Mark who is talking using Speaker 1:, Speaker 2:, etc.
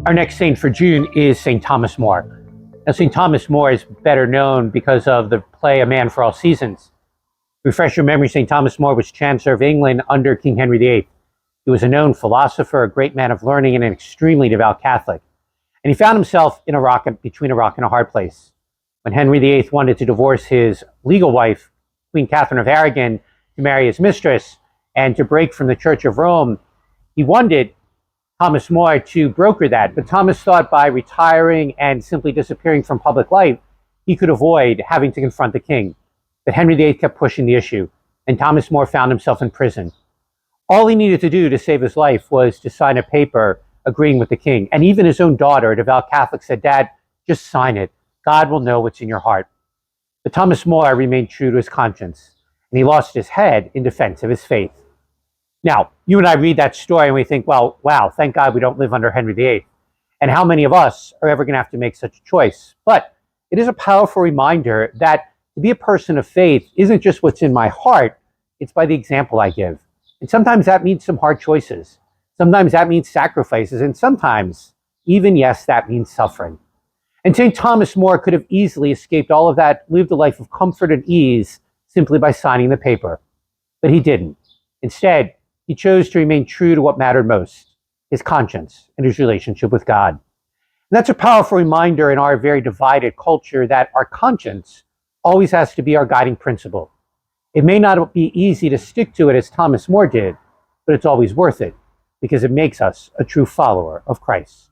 Speaker 1: Our next saint for June is St. Thomas More. Now, St. Thomas More is better known because of the play A Man for All Seasons. Refresh your memory, St. Thomas More was Chancellor of England under King Henry VIII. He was a known philosopher, a great man of learning, and an extremely devout Catholic. And he found himself between a rock and a hard place. When Henry VIII wanted to divorce his legal wife, Queen Catherine of Aragon, to marry his mistress and to break from the Church of Rome, he wanted Thomas More to broker that. But Thomas thought by retiring and simply disappearing from public life, he could avoid having to confront the king. But Henry VIII kept pushing the issue, and Thomas More found himself in prison. All he needed to do to save his life was to sign a paper agreeing with the king. And even his own daughter, a devout Catholic, said, "Dad, just sign it. God will know what's in your heart." But Thomas More remained true to his conscience, and he lost his head in defense of his faith. Now, you and I read that story and we think, well, wow, thank God we don't live under Henry VIII. And how many of us are ever going to have to make such a choice? But it is a powerful reminder that to be a person of faith isn't just what's in my heart, it's by the example I give. And sometimes that means some hard choices. Sometimes that means sacrifices. And sometimes, even, yes, that means suffering. And St. Thomas More could have easily escaped all of that, lived a life of comfort and ease simply by signing the paper. But he didn't. Instead, he chose to remain true to what mattered most, his conscience and his relationship with God. And that's a powerful reminder in our very divided culture that our conscience always has to be our guiding principle. It may not be easy to stick to it as Thomas More did, but it's always worth it because it makes us a true follower of Christ.